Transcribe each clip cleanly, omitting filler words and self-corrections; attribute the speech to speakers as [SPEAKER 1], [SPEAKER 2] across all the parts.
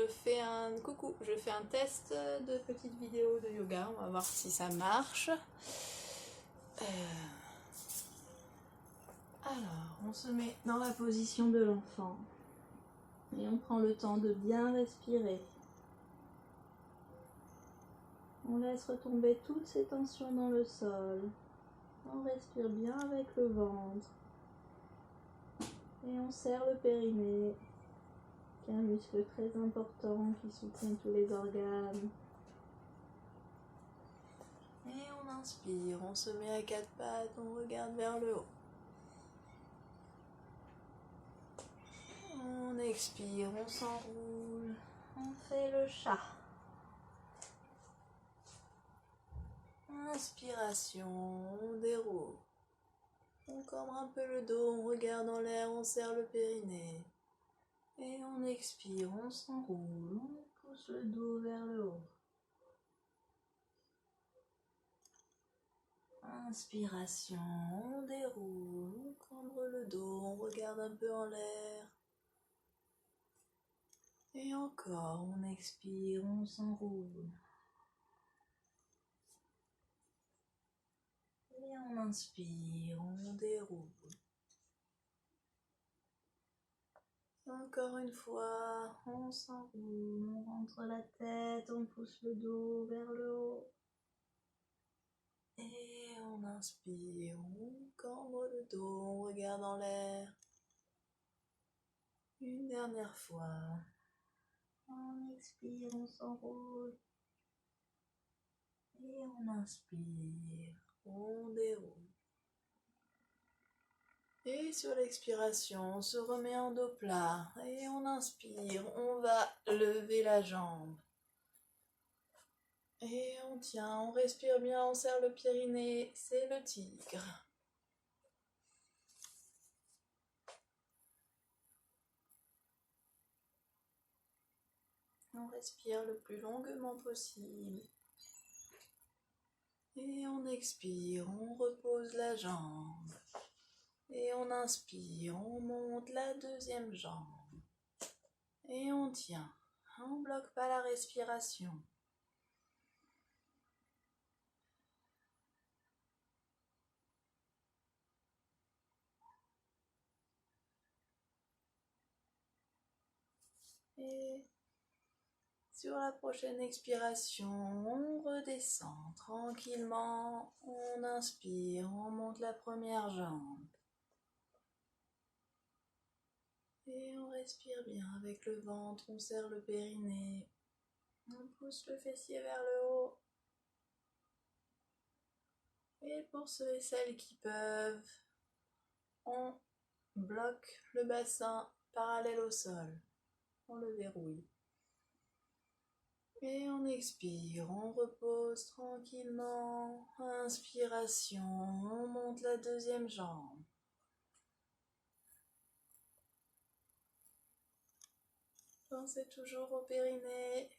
[SPEAKER 1] je fais un test de petite vidéo de yoga, on va voir si ça marche. Alors, on se met dans la position de l'enfant et on prend le temps de bien respirer. On laisse retomber toutes ces tensions dans le sol. On respire bien avec le ventre et on serre le périnée, qui est un muscle très important qui soutient tous les organes. Et on inspire, on se met à quatre pattes, on regarde vers le haut. On expire, on s'enroule, on fait le chat. Inspiration, on déroule. On cambre un peu le dos, on regarde en l'air, on serre le périnée. Et on expire, on s'enroule, on pousse le dos vers le haut. Inspiration, on déroule, on cambre le dos, on regarde un peu en l'air. Et encore, on expire, on s'enroule. Et on inspire, on déroule. Encore une fois, on s'enroule, on rentre la tête, on pousse le dos vers le haut. Et on inspire, on cambre le dos, on regarde en l'air. Une dernière fois. On expire, on s'enroule. Et on inspire, on déroule. Et sur l'expiration, on se remet en dos plat. Et on inspire, on va lever la jambe. Et on tient, on respire bien, on serre le périnée, c'est le tigre. On respire le plus longuement possible. Et on expire, on repose la jambe. Et on inspire, on monte la deuxième jambe. Et on tient, on ne bloque pas la respiration. Et sur la prochaine expiration, on redescend tranquillement. On inspire, on monte la première jambe. Et on respire bien avec le ventre, on serre le périnée. On pousse le fessier vers le haut. Et pour ceux et celles qui peuvent, on bloque le bassin parallèle au sol. On le verrouille. Et on expire, on repose tranquillement. Inspiration, on monte la deuxième jambe. Pensez toujours au périnée.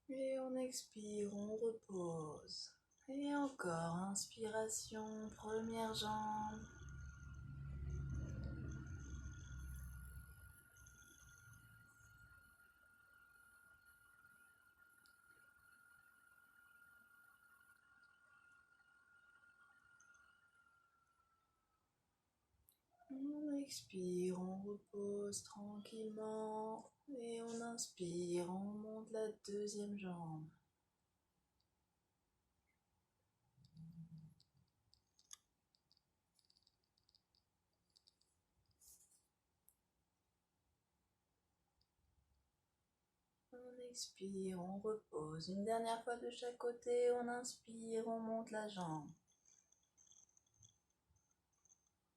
[SPEAKER 1] Et on expire, on repose. Et encore, inspiration, première jambe. On expire, on repose tranquillement. Et on inspire, on monte la deuxième jambe. On expire, on repose. Une dernière fois de chaque côté, on inspire, on monte la jambe.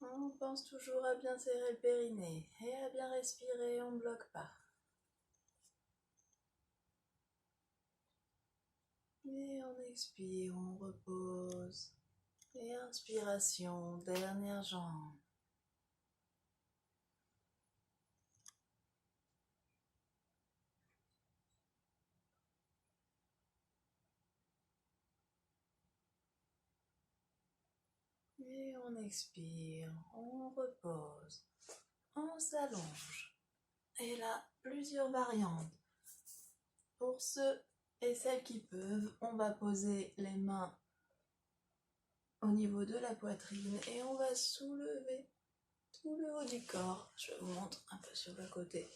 [SPEAKER 1] On pense toujours à bien serrer le périnée et à bien respirer, on ne bloque pas. Et on expire, on repose. Et inspiration, dernière jambe. Et on expire, on repose, on s'allonge. Et là, plusieurs variantes. Pour ceux et celles qui peuvent, on va poser les mains au niveau de la poitrine et on va soulever tout le haut du corps. Je vous montre un peu sur le côté.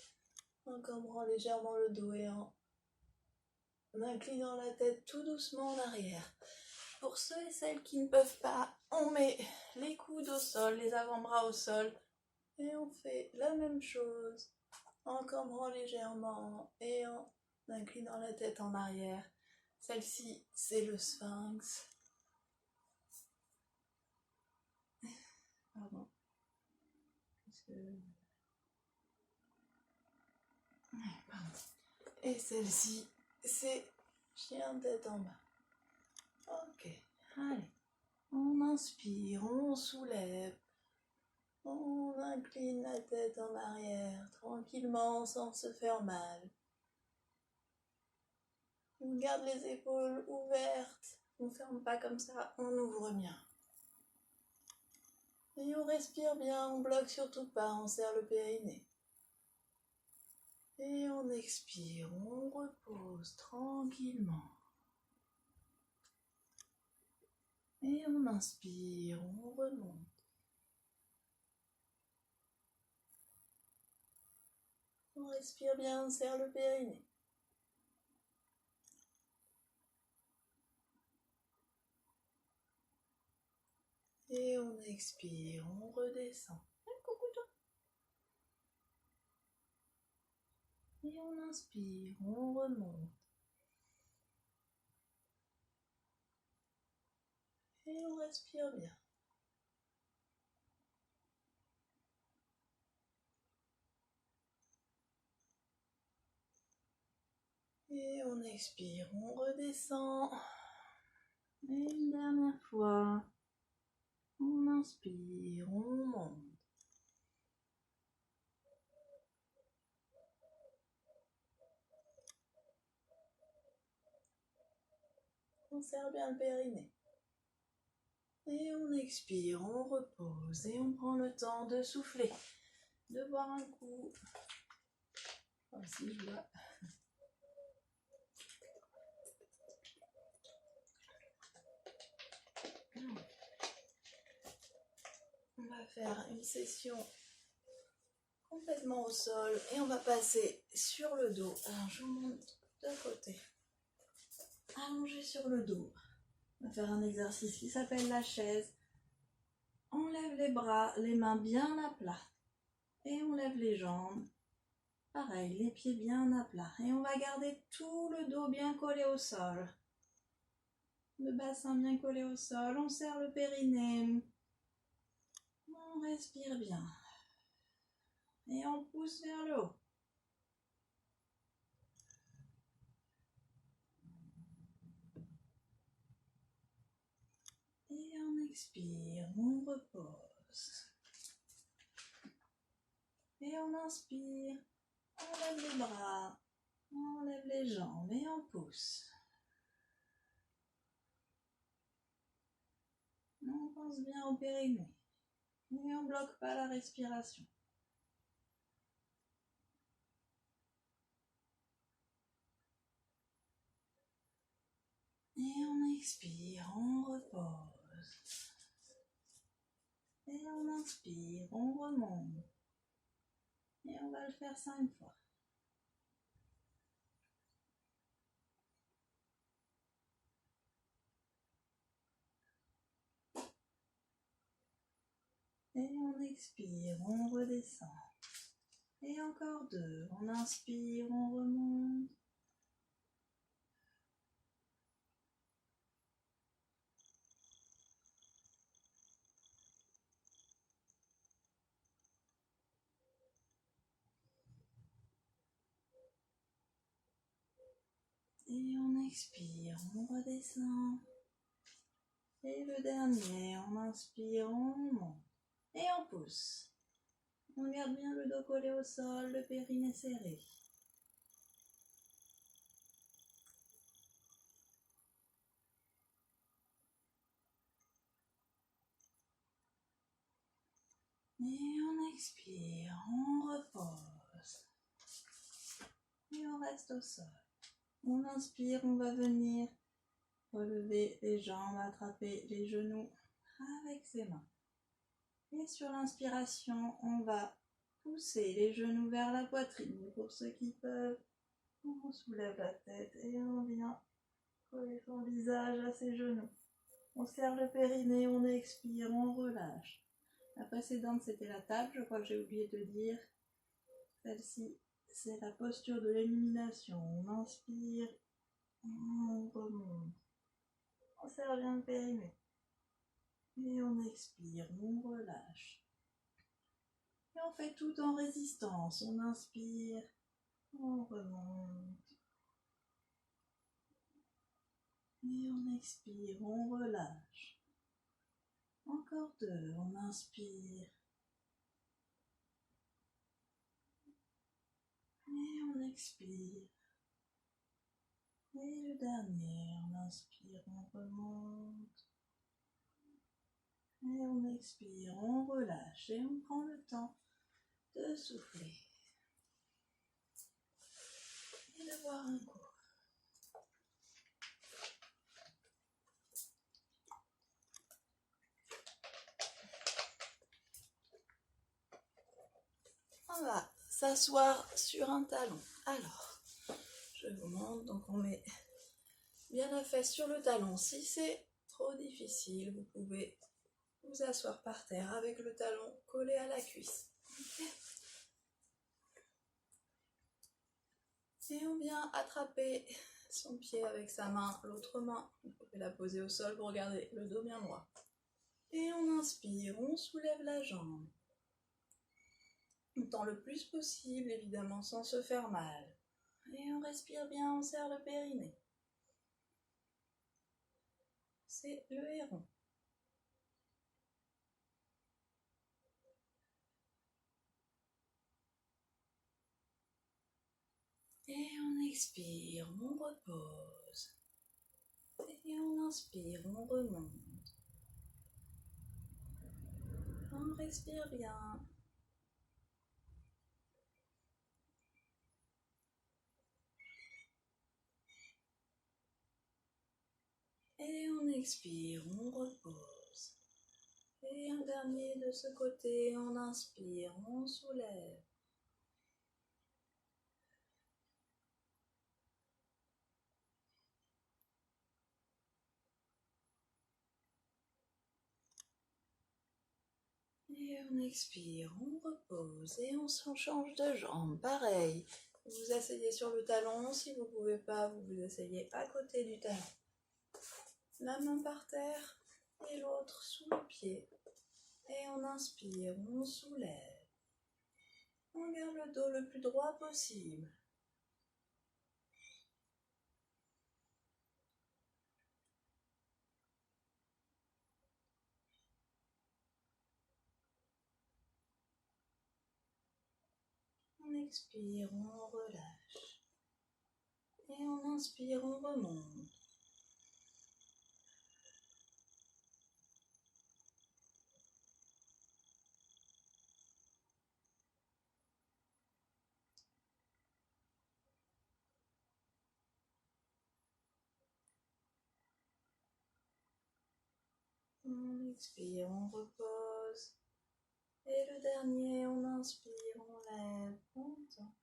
[SPEAKER 1] On cambrant légèrement le dos et en inclinant la tête tout doucement en arrière. Pour ceux et celles qui ne peuvent pas, on met les coudes au sol, les avant-bras au sol et on fait la même chose en cambrant légèrement et en inclinant la tête en arrière. Celle-ci, c'est le sphinx. Pardon. Pardon. Et celle-ci, c'est chien tête en bas. Ok, allez. On inspire, on soulève. On incline la tête en arrière, tranquillement, sans se faire mal. On garde les épaules ouvertes. On ne ferme pas comme ça, on ouvre bien. Et on respire bien, on bloque surtout pas, on serre le périnée. Et on expire, on repose tranquillement. Et on inspire, on remonte. On respire bien, on serre le périnée. Et on expire, on redescend. Et on inspire, on remonte. Et on respire bien. Et on expire, on redescend. Et une dernière fois. On inspire, on monte. On serre bien le périnée. Et on expire, on repose et on prend le temps de souffler, de boire un coup. Comme si je vois. On va faire une session complètement au sol et on va passer sur le dos. Alors je vous montre de côté. Allongé sur le dos. On va faire un exercice qui s'appelle la chaise. On lève les bras, les mains bien à plat. Et on lève les jambes. Pareil, les pieds bien à plat. Et on va garder tout le dos bien collé au sol. Le bassin bien collé au sol. On serre le périnée. On respire bien. Et on pousse vers le haut. Et on expire, on repose. Et on inspire, on lève les bras, on lève les jambes et on pousse. On pense bien au périnée. Et on ne bloque pas la respiration. Et on expire, on repose. Et on inspire, on remonte. Et on va le faire 5 fois. Et on expire, on redescend. Et encore 2. On inspire, on remonte. Et on expire, on redescend. Et le dernier, on inspire, on monte. Et on pousse. On garde bien le dos collé au sol, le périnée serré. Et on expire, on repose. Et on reste au sol. On inspire, on va venir relever les jambes, attraper les genoux avec ses mains. Et sur l'inspiration, on va pousser les genoux vers la poitrine. Pour ceux qui peuvent, on soulève la tête et on vient coller son visage à ses genoux. On serre le périnée, on expire, on relâche. La précédente, c'était la table, je crois que j'ai oublié de dire. Celle-ci, c'est la posture de l'élimination. On inspire, on remonte. On serre bien le périnée. Et on expire, on relâche. Et on fait tout en résistance. On inspire, on remonte. Et on expire, on relâche. Encore 2, on inspire. Et on expire. Et le dernier, on inspire, on remonte. Et on expire, on relâche et on prend le temps de souffler. Et de boire un coup. On va s'asseoir sur un talon. Alors, je vous montre, donc on met bien la fesse sur le talon. Si c'est trop difficile, vous pouvez vous asseoir par terre avec le talon collé à la cuisse. Okay. Et on vient attraper son pied avec sa main, l'autre main. Vous pouvez la poser au sol pour garder le dos bien droit. Et on inspire, on soulève la jambe. On tend le plus possible, évidemment, sans se faire mal. Et on respire bien, on serre le périnée. C'est le héron. Et on expire, on repose. Et on inspire, on remonte. On respire bien. Et on expire, on repose. Et un dernier de ce côté, on inspire, on soulève. Et on expire, on repose et on change de jambe. Pareil, vous vous asseyez sur le talon. Si vous ne pouvez pas, vous vous asseyez à côté du talon. La main par terre et l'autre sous le pied. Et on inspire, on soulève. On garde le dos le plus droit possible. On expire, on relâche. Et on inspire, on remonte. On expire, on repose. Et le dernier, on inspire, on lève, on tend.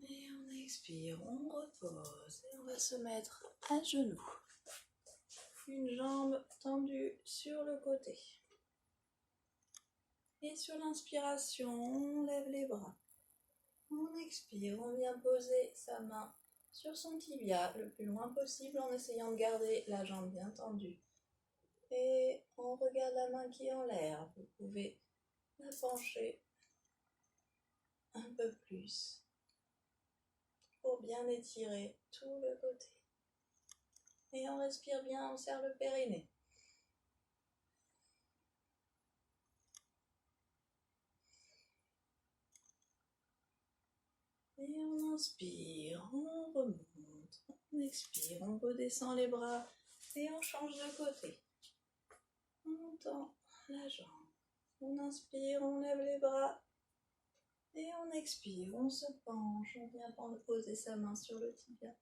[SPEAKER 1] Et on expire, on repose. Et on va se mettre à genoux. Une jambe tendue sur le côté. Et sur l'inspiration, on lève les bras. On expire, on vient poser sa main sur son tibia le plus loin possible en essayant de garder la jambe bien tendue. Et on regarde la main qui est en l'air. Vous pouvez la pencher un peu plus pour bien étirer tout le côté. Et on respire bien, on serre le périnée. Et Et on inspire, on remonte. On expire, on redescend les bras et on change de côté. On tend la jambe. On inspire, on lève les bras. Et on expire, on se penche, on vient poser sa main sur le tibia.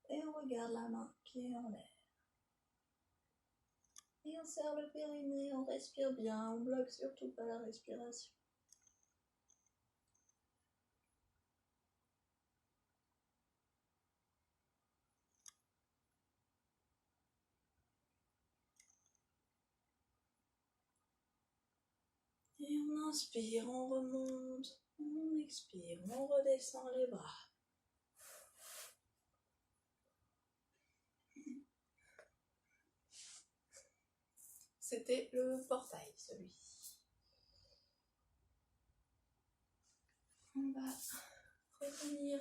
[SPEAKER 1] Et on regarde la main qui est en l'air. Et on serre le périnée, on respire bien, on bloque surtout pas la respiration. Et on inspire, on remonte, on expire, on redescend les bras. C'était le portail, celui-ci. On va revenir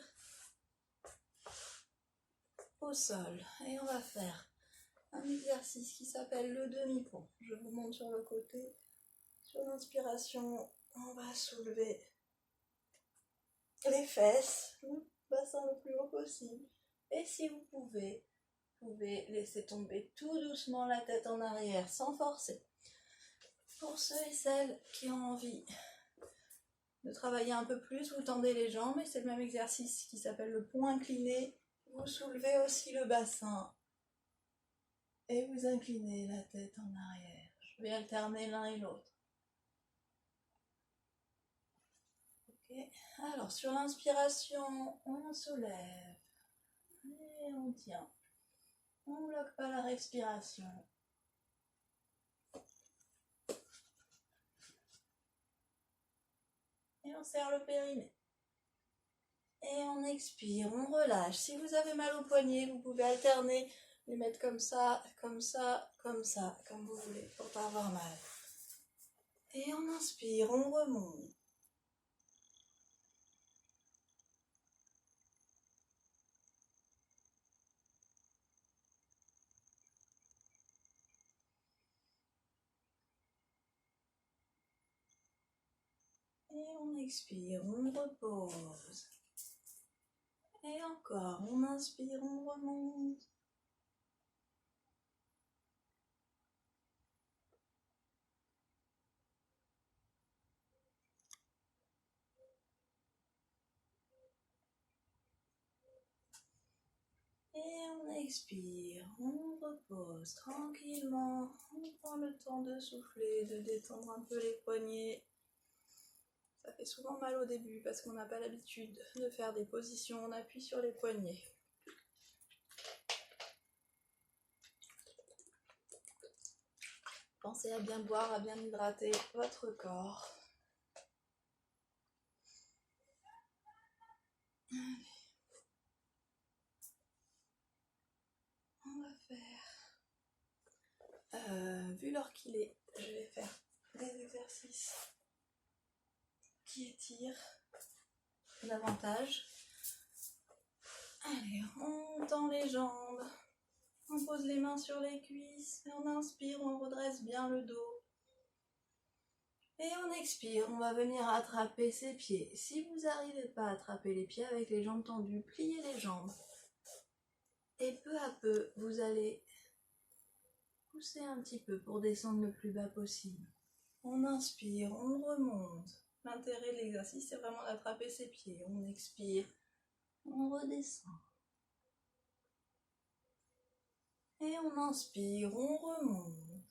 [SPEAKER 1] au sol et on va faire un exercice qui s'appelle le demi-pont. Je vous montre sur le côté. Sur l'inspiration, on va soulever les fesses, le bassin le plus haut possible. Et si vous pouvez laisser tomber tout doucement la tête en arrière sans forcer. Pour ceux et celles qui ont envie de travailler un peu plus, vous tendez les jambes et c'est le même exercice qui s'appelle le pont incliné. Vous soulevez aussi le bassin et vous inclinez la tête en arrière. Je vais alterner l'un et l'autre. Ok. Alors sur l'inspiration, on soulève et on tient. On ne bloque pas la respiration. Et on serre le périnée. Et on expire, on relâche. Si vous avez mal au poignet, vous pouvez alterner, les mettre comme ça, comme ça, comme ça, comme vous voulez, pour pas avoir mal. Et on inspire, on remonte. Et on expire, on repose. Et encore, on inspire, on remonte. Et on expire, on repose tranquillement. On prend le temps de souffler, de détendre un peu les poignets. Ça fait souvent mal au début parce qu'on n'a pas l'habitude de faire des positions, on appuie sur les poignets. Pensez à bien boire, à bien hydrater votre corps. Allez. On va faire, vu l'heure qu'il est, je vais faire des exercices qui étirent davantage. Allez, on tend les jambes, on pose les mains sur les cuisses, et on inspire, on redresse bien le dos. Et on expire, on va venir attraper ses pieds. Si vous n'arrivez pas à attraper les pieds avec les jambes tendues, pliez les jambes. Et peu à peu, vous allez pousser un petit peu pour descendre le plus bas possible. On inspire, on remonte. L'intérêt de l'exercice, c'est vraiment d'attraper ses pieds. On expire, on redescend. Et on inspire, on remonte.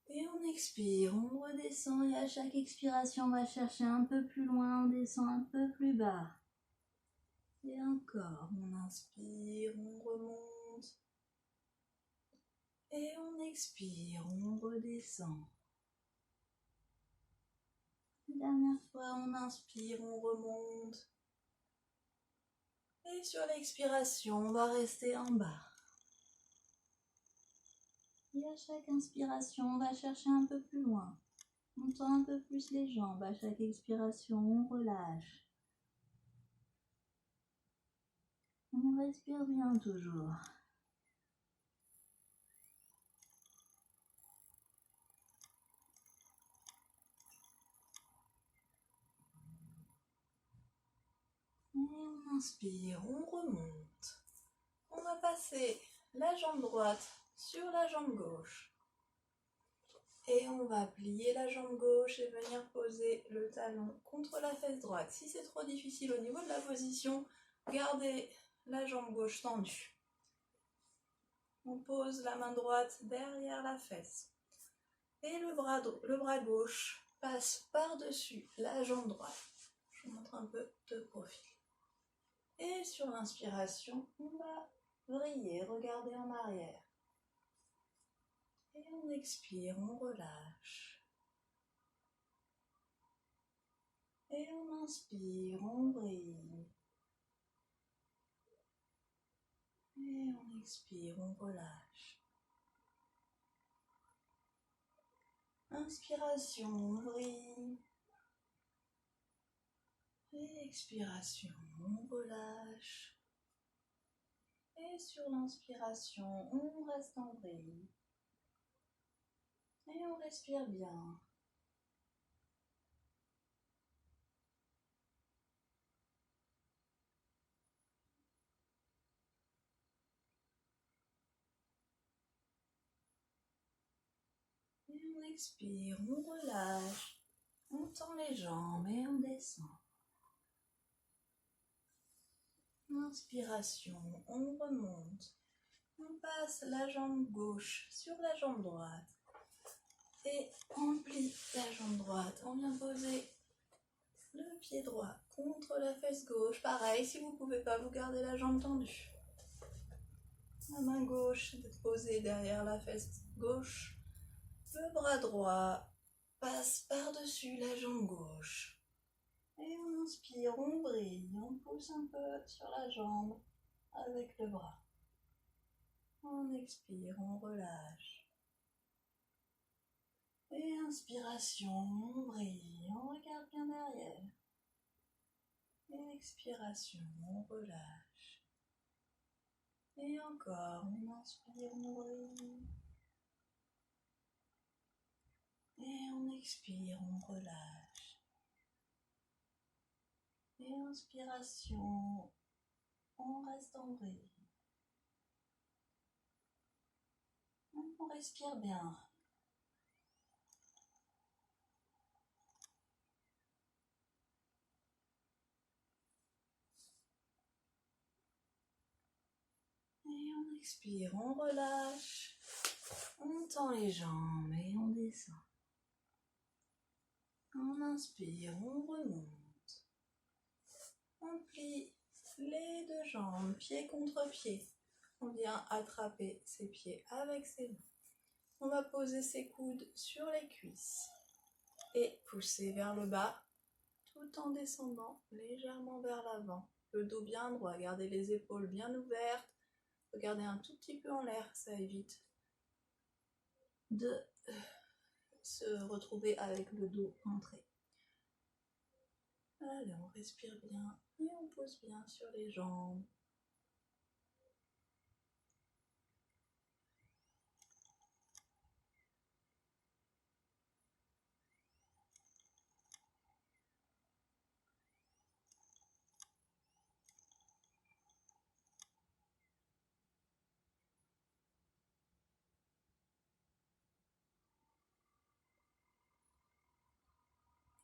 [SPEAKER 1] Et on expire, on redescend et à chaque expiration, on va chercher un peu plus loin, on descend un peu plus bas. Et encore, on inspire, on remonte. Et on expire, on redescend. Dernière fois, on inspire, on remonte. Et sur l'expiration, on va rester en bas. Et à chaque inspiration, on va chercher un peu plus loin. On tend un peu plus les jambes. À chaque expiration, on relâche. On respire bien toujours. inspire, on remonte. On va passer la jambe droite sur la jambe gauche. Et on va plier la jambe gauche et venir poser le talon contre la fesse droite. Si c'est trop difficile au niveau de la position, gardez la jambe gauche tendue. On pose la main droite derrière la fesse. Et le bras gauche passe par-dessus la jambe droite. Je vous montre un peu de profil. Et sur l'inspiration, on va vriller, regarder en arrière. Et on expire, on relâche. Et on inspire, on brille. Et on expire, on relâche. Inspiration, on brille. Et expiration, on relâche. Et sur l'inspiration, on reste en vrille. Et on respire bien. Et on expire, on relâche. On tend les jambes et on descend. Inspiration, on remonte. On passe la jambe gauche sur la jambe droite. Et on plie la jambe droite. On vient poser le pied droit contre la fesse gauche. Pareil, si vous ne pouvez pas, vous gardez la jambe tendue. La main gauche posée derrière la fesse gauche. Le bras droit passe par-dessus la jambe gauche. Et on inspire, on brille, on pousse un peu sur la jambe avec le bras. On expire, on relâche. Et inspiration, on brille, on regarde bien derrière. Et expiration, on relâche. Et encore, on inspire, on brille. Et on expire, on relâche. Et inspiration, on reste en vrille. On respire bien. Et on expire, on relâche. On tend les jambes et on descend. On inspire, on remonte. On plie les deux jambes, pied contre pied. On vient attraper ses pieds avec ses mains. On va poser ses coudes sur les cuisses et pousser vers le bas tout en descendant légèrement vers l'avant. Le dos bien droit, gardez les épaules bien ouvertes. Regardez un tout petit peu en l'air, ça évite de se retrouver avec le dos entré. Allez, on respire bien et on pose bien sur les jambes.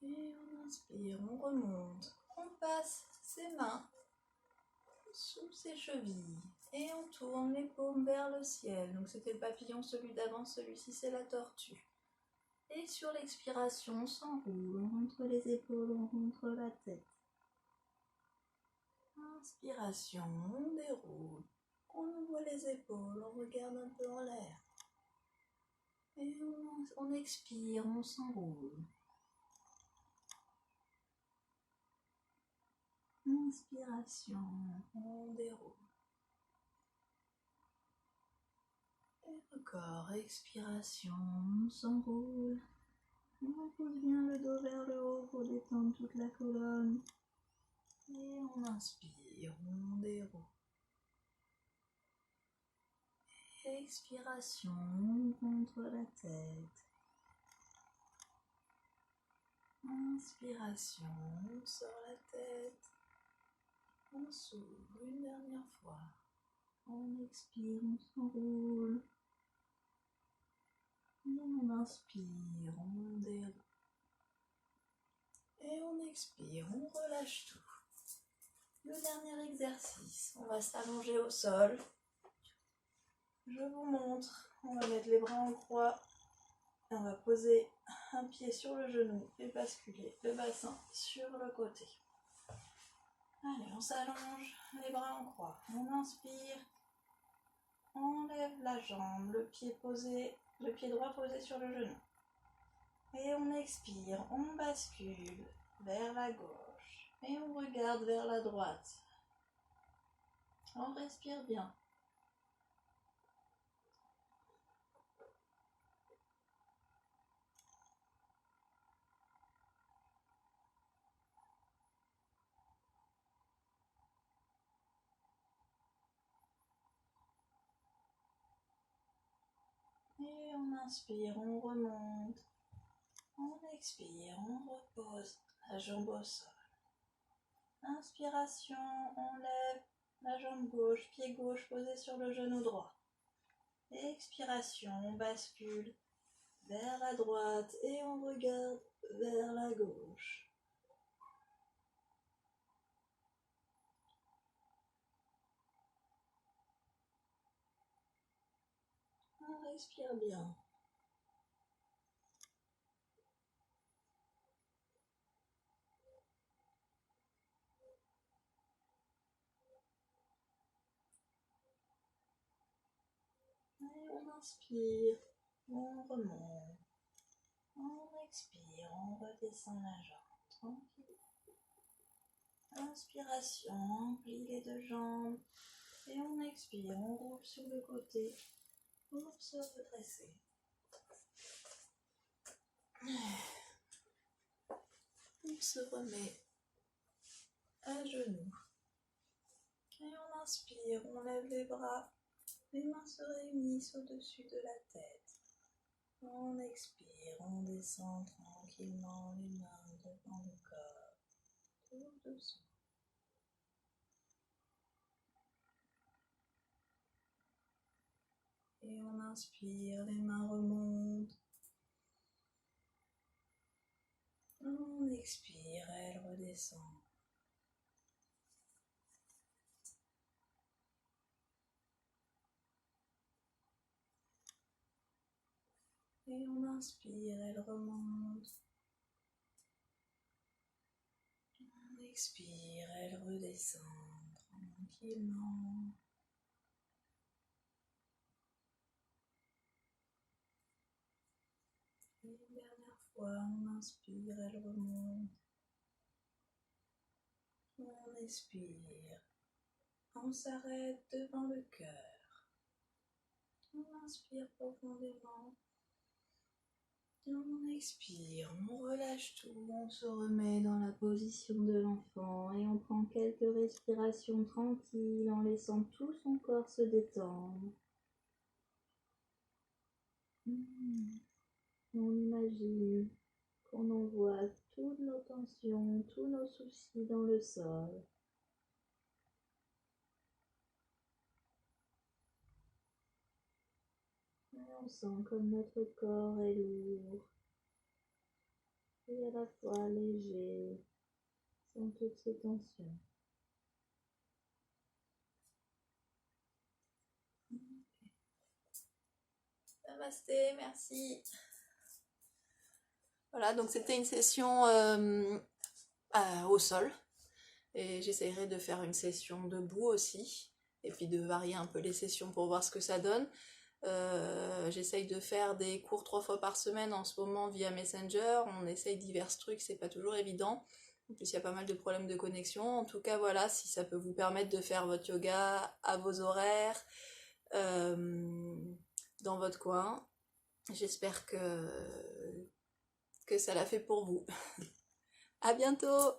[SPEAKER 1] Et on inspire, on remonte. On passe ses mains sous ses chevilles et on tourne les paumes vers le ciel. Donc c'était le papillon, celui d'avant, celui-ci c'est la tortue. Et sur l'expiration, on s'enroule, on rentre les épaules, on rentre la tête. Inspiration, on déroule, on ouvre les épaules, on regarde un peu en l'air. Et on expire, on s'enroule. Inspiration, on déroule. Et encore, expiration, on s'enroule. On pousse bien le dos vers le haut pour détendre toute la colonne. Et on inspire, on déroule. Expiration, on contre la tête. Inspiration, on sort la tête. On s'ouvre une dernière fois. On expire, on s'enroule. On inspire, on déroule. Et on expire, on relâche tout. Le dernier exercice, on va s'allonger au sol. Je vous montre, on va mettre les bras en croix. Et on va poser un pied sur le genou et basculer le bassin sur le côté. Allez, on s'allonge, les bras en croix. On inspire, on lève la jambe, le pied droit posé sur le genou. Et on expire, on bascule vers la gauche. Et on regarde vers la droite. On respire bien. Et on inspire, on remonte. On expire, on repose la jambe au sol. Inspiration, on lève la jambe gauche, pied gauche posé sur le genou droit. Expiration, on bascule vers la droite et on regarde vers la gauche. On respire bien. Et on inspire, on remonte. On expire, on redescend la jambe. Tranquille. Inspiration, on plie les deux jambes. Et on expire, on roule sur le côté pour se redresser. On se remet à genoux. Et on inspire, on lève les bras. Les mains se réunissent au-dessus de la tête. On expire, on descend tranquillement les mains devant le corps. Tout doucement. Et on inspire, les mains remontent. On expire, elles redescendent. Et on inspire, elles remontent. On expire, elles redescendent tranquillement. Et une dernière fois, on inspire, elles remontent. On expire. On s'arrête devant le cœur. On inspire profondément. On expire, on relâche tout, on se remet dans la position de l'enfant et on prend quelques respirations tranquilles en laissant tout son corps se détendre. On imagine qu'on envoie toutes nos tensions, tous nos soucis dans le sol. Et on sent comme notre corps est lourd et à la fois léger, sans toutes ces tensions. Namasté, merci. Voilà, donc c'était une session au sol. Et j'essaierai de faire une session debout aussi. Et puis de varier un peu les sessions pour voir ce que ça donne. J'essaye de faire des cours 3 fois par semaine en ce moment via Messenger. On essaye divers trucs, c'est pas toujours évident. En plus, il y a pas mal de problèmes de connexion. En tout cas, voilà, si ça peut vous permettre de faire votre yoga à vos horaires, dans votre coin, j'espère que ça l'a fait pour vous. À bientôt!